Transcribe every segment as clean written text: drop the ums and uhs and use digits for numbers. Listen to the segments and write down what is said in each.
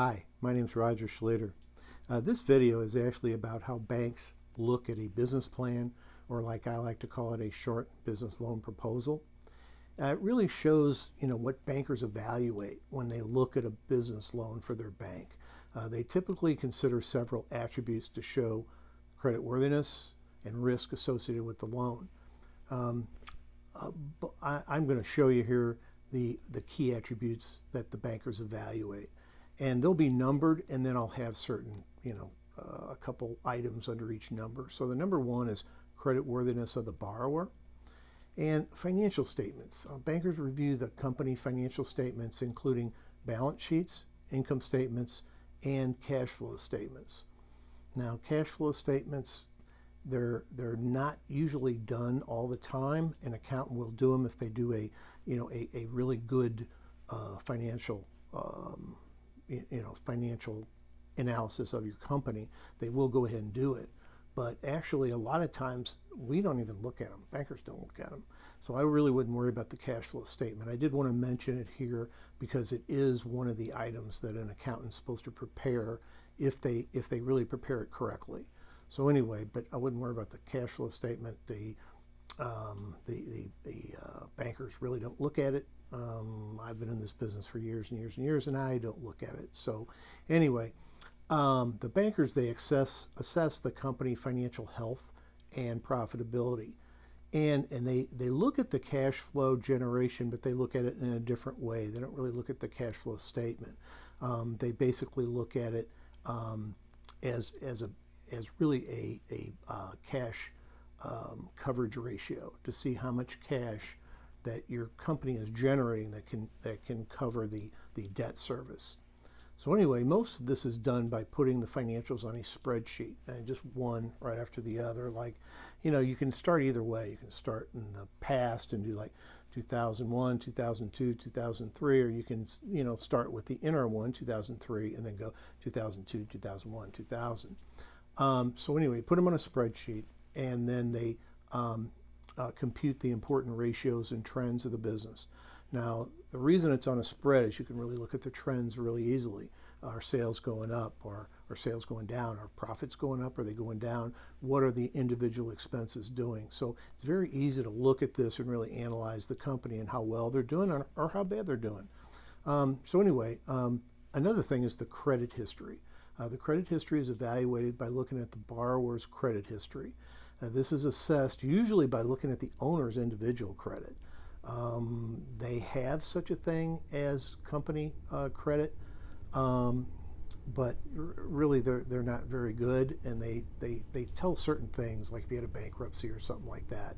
Hi, my name is Roger Schluter. This video is actually about how banks look at a business plan, or like I like to call it, a short business loan proposal. It really shows, what bankers evaluate when they look at a business loan for their bank. They typically consider several attributes to show creditworthiness and risk associated with the loan. I'm going to show you here the key attributes that the bankers evaluate. And they'll be numbered, and then I'll have certain, a couple items under each number. So the number one is creditworthiness of the borrower and financial statements. Bankers review the company financial statements, including balance sheets, income statements, and cash flow statements. Now, cash flow statements, they're not usually done all the time. An accountant will do them if they do a really good financial financial analysis of your company. They will go ahead and do it. But actually, a lot of times, we don't even look at them. Bankers don't look at them. So I really wouldn't worry about the cash flow statement. I did want to mention it here because it is one of the items that an accountant's supposed to prepare if they really prepare it correctly. So anyway, but I wouldn't worry about the cash flow statement. The bankers really don't look at it. I've been in this business for years and years and years, and I don't look at it. So anyway, the bankers, they assess the company financial health and profitability. And they look at the cash flow generation, but they look at it in a different way. They don't really look at the cash flow statement. They basically look at it as really a cash coverage ratio to see how much cash that your company is generating that can cover the debt service. So anyway, most of this is done by putting the financials on a spreadsheet, and just one right after the other. Like, you can start either way. You can start in the past and do like 2001, 2002, 2003, or you can, start with the interim one, 2003, and then go 2002, 2001, 2000. So anyway, put them on a spreadsheet, and then they compute the important ratios and trends of the business. Now, the reason it's on a spread is you can really look at the trends really easily. Are sales going up, or are sales going down? Are profits going up? Are they going down? What are the individual expenses doing? So it's very easy to look at this and really analyze the company and how well they're doing or how bad they're doing. So anyway, another thing is the credit history. The credit history is evaluated by looking at the borrower's credit history. This is assessed usually by looking at the owner's individual credit. They have such a thing as company credit, but really they're not very good, and they tell certain things, like if you had a bankruptcy or something like that.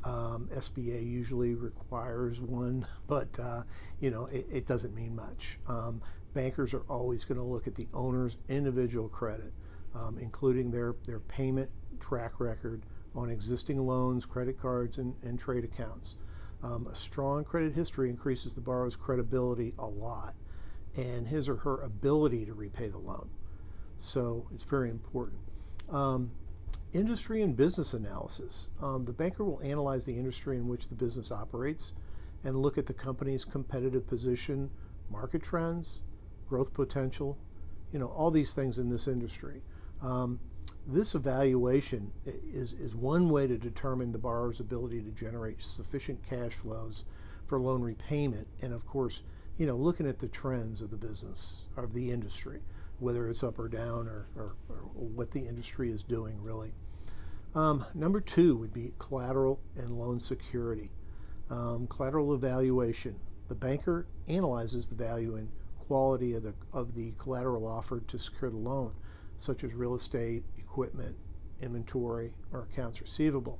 SBA usually requires one, but it doesn't mean much. Bankers are always going to look at the owner's individual credit, including their payment track record on existing loans, credit cards, and trade accounts. A strong credit history increases the borrower's credibility a lot, and his or her ability to repay the loan. So it's very important. Industry and business analysis. The banker will analyze the industry in which the business operates and look at the company's competitive position, market trends, growth potential, all these things in this industry. This evaluation is one way to determine the borrower's ability to generate sufficient cash flows for loan repayment, and of course, looking at the trends of the business, of the industry, whether it's up or down, or what the industry is doing, really. Number two would be collateral and loan security. Collateral evaluation. The banker analyzes the value and quality of the collateral offered to secure the loan, such as real estate, equipment, inventory, or accounts receivable.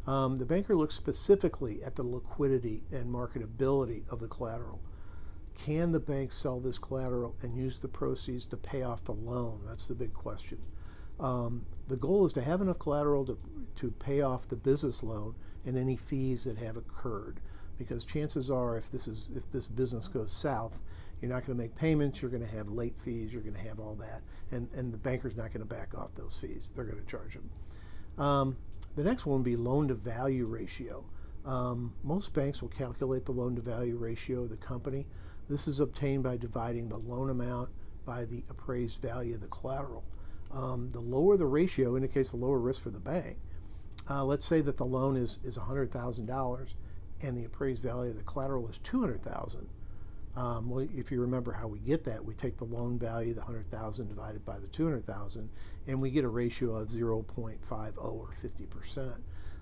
The banker looks specifically at the liquidity and marketability of the collateral. Can the bank sell this collateral and use the proceeds to pay off the loan? That's the big question. The goal is to have enough collateral to pay off the business loan and any fees that have occurred, because chances are, if this business goes south, you're not going to make payments, you're going to have late fees, you're going to have all that, and the banker's not going to back off those fees. They're going to charge them. The next one would be loan-to-value ratio. Most banks will calculate the loan-to-value ratio of the company. This is obtained by dividing the loan amount by the appraised value of the collateral. The lower the ratio indicates the lower risk for the bank. Let's say that the loan is $100,000 and the appraised value of the collateral is $200,000. Well, if you remember how we get that, we take the loan value, the $100,000 divided by the $200,000, and we get a ratio of 0.50 or 50%.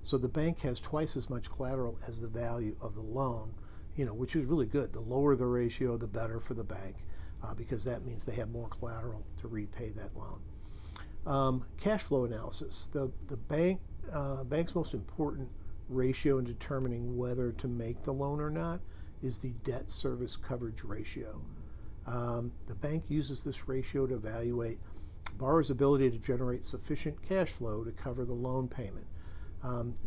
So the bank has twice as much collateral as the value of the loan, which is really good. The lower the ratio, the better for the bank, because that means they have more collateral to repay that loan. Cash flow analysis. The bank's most important ratio in determining whether to make the loan or not is the debt service coverage ratio. The bank uses this ratio to evaluate borrower's ability to generate sufficient cash flow to cover the loan payment.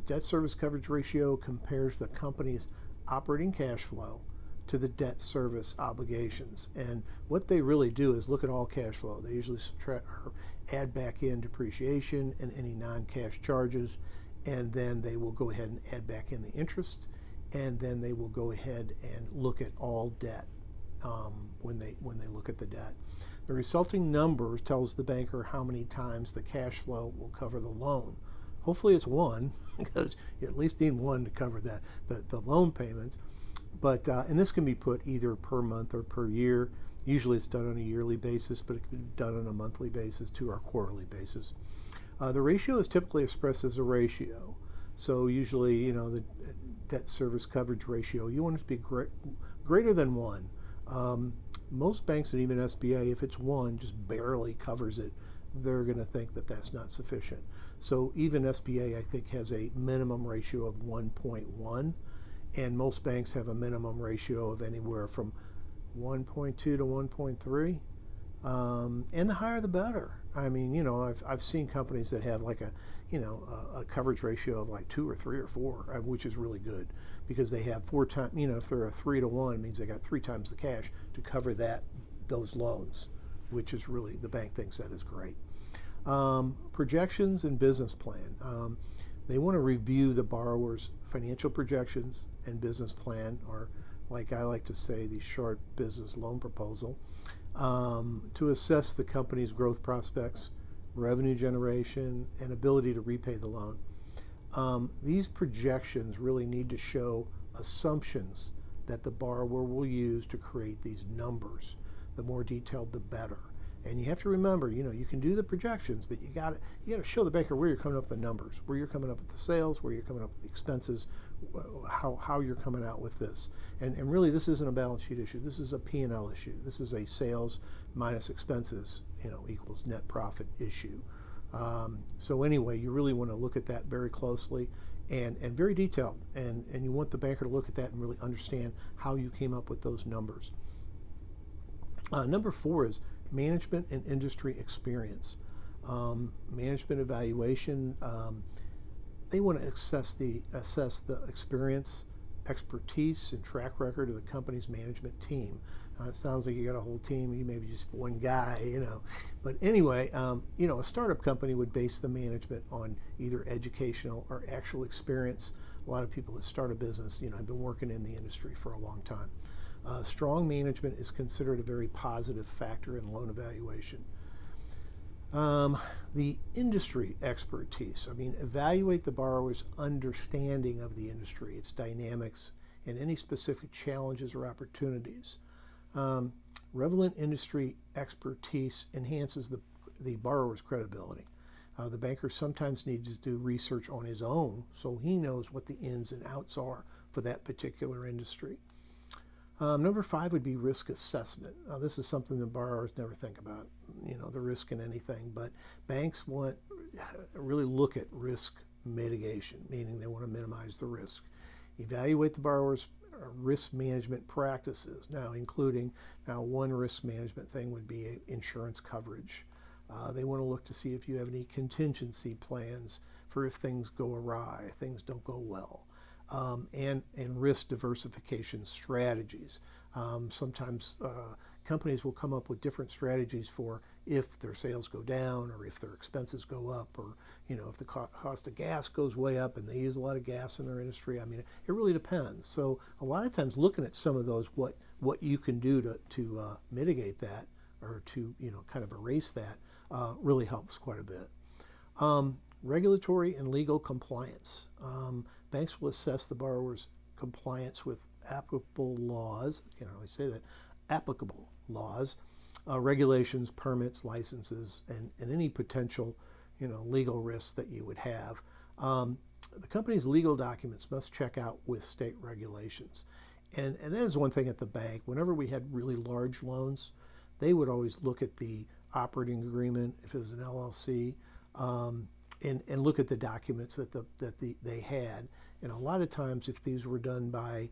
Debt service coverage ratio compares the company's operating cash flow to the debt service obligations. And what they really do is look at all cash flow. They usually subtract or add back in depreciation and any non-cash charges, and then they will go ahead and add back in the interest, and then they will go ahead and look at all debt when they look at the debt. The resulting number tells the banker how many times the cash flow will cover the loan. Hopefully it's one, because you at least need one to cover the loan payments. But and this can be put either per month or per year. Usually it's done on a yearly basis, but it can be done on a monthly basis too, or quarterly basis. The ratio is typically expressed as a ratio. So usually, the debt service coverage ratio, you want it to be greater than 1. Most banks and even SBA, if it's 1, just barely covers it, they're going to think that that's not sufficient. So even SBA, I think, has a minimum ratio of 1.1, and most banks have a minimum ratio of anywhere from 1.2 to 1.3. And the higher the better. I mean, I've seen companies that have like a coverage ratio of like 2 or 3 or 4, which is really good, because they have 4 times, if they're a 3 to 1, it means they got 3 times the cash to cover those loans, which is really, the bank thinks that is great. Projections and business plan. They want to review the borrower's financial projections and business plan, or like I like to say, the short business loan proposal, to assess the company's growth prospects, revenue generation, and ability to repay the loan. These projections really need to show assumptions that the borrower will use to create these numbers. The more detailed, the better. And you have to remember, you can do the projections, but you got to show the banker where you're coming up with the numbers, where you're coming up with the sales, where you're coming up with the expenses, how you're coming out with this. And really, this isn't a balance sheet issue. This is a P&L issue. This is a sales minus expenses, equals net profit issue. So anyway, you really want to look at that very closely and very detailed. And you want the banker to look at that and really understand how you came up with those numbers. Number 4 is management and industry experience. Management evaluation, they want to assess the experience, expertise, and track record of the company's management team. It sounds like you got a whole team, you maybe just one guy, But anyway, a startup company would base the management on either educational or actual experience. A lot of people that start a business, have been working in the industry for a long time. Strong management is considered a very positive factor in loan evaluation. The industry expertise, evaluate the borrower's understanding of the industry, its dynamics, and any specific challenges or opportunities. Relevant industry expertise enhances the borrower's credibility. The banker sometimes needs to do research on his own so he knows what the ins and outs are for that particular industry. Number 5 would be risk assessment. This is something that borrowers never think about, the risk in anything, but banks really look at risk mitigation, meaning they want to minimize the risk. Evaluate the borrower's risk management practices, including one risk management thing would be insurance coverage. They want to look to see if you have any contingency plans for if things go awry, things don't go well. And risk diversification strategies. Sometimes companies will come up with different strategies for if their sales go down or if their expenses go up, or if the cost of gas goes way up and they use a lot of gas in their industry. It really depends. So a lot of times looking at some of those, what you can do to mitigate that or to kind of erase that really helps quite a bit. Regulatory and legal compliance. Banks will assess the borrower's compliance with applicable laws. I can't really say that. Applicable laws, regulations, permits, licenses, and any potential legal risks that you would have. The company's legal documents must check out with state regulations. And that is one thing at the bank. Whenever we had really large loans, they would always look at the operating agreement, if it was an LLC, and look at the documents that they had. And a lot of times, if these were done by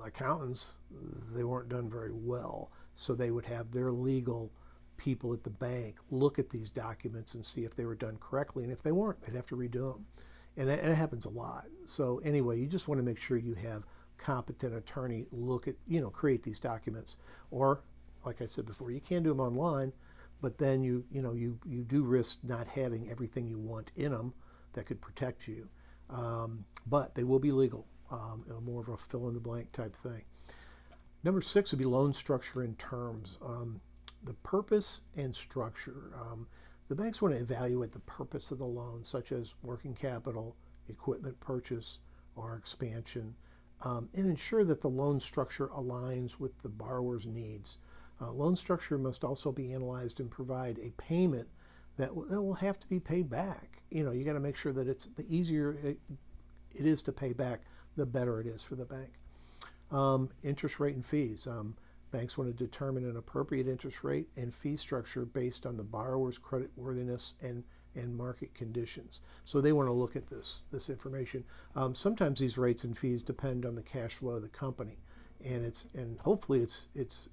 accountants, they weren't done very well. So they would have their legal people at the bank look at these documents and see if they were done correctly. And if they weren't, they'd have to redo them. And it happens a lot. So anyway, you just want to make sure you have competent attorney look at, create these documents. Or, like I said before, you can do them online, but then you do risk not having everything you want in them that could protect you. But they will be legal, more of a fill-in-the-blank type thing. Number 6 would be loan structure and terms. The purpose and structure. The banks want to evaluate the purpose of the loan, such as working capital, equipment purchase, or expansion, and ensure that the loan structure aligns with the borrower's needs. Loan structure must also be analyzed and provide a payment that will have to be paid back. You got to make sure that it's the easier it is to pay back, the better it is for the bank. Interest rate and fees. Banks want to determine an appropriate interest rate and fee structure based on the borrower's creditworthiness and market conditions. So they want to look at this information. Sometimes these rates and fees depend on the cash flow of the company, and hopefully it's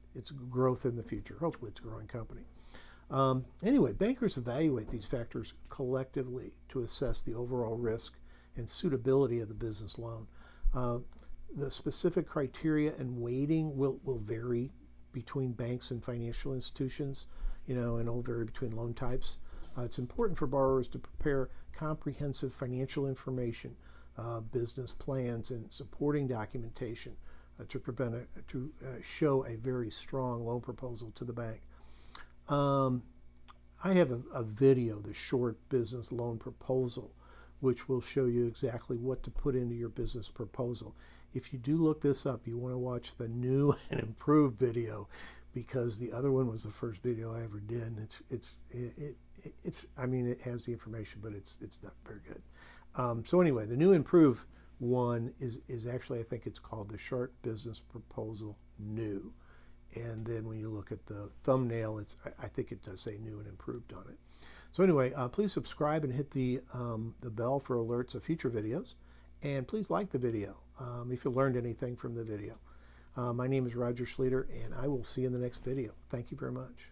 growth in the future. Hopefully it's a growing company. Anyway, bankers evaluate these factors collectively to assess the overall risk and suitability of the business loan. The specific criteria and weighting will vary between banks and financial institutions, and it'll vary between loan types. It's important for borrowers to prepare comprehensive financial information, business plans, and supporting documentation to show a very strong loan proposal to the bank. I have a video, the short business loan proposal, which will show you exactly what to put into your business proposal. If you do look this up, you want to watch the new and improved video, because the other one was the first video I ever did. And it has the information, but it's not very good. So anyway, the new improved one is actually, I think it's called the Short Business Proposal New. And then when you look at the thumbnail, I think it does say new and improved on it. So anyway, please subscribe and hit the bell for alerts of future videos. And please like the video if you learned anything from the video. My name is Roger Schlueter, and I will see you in the next video. Thank you very much.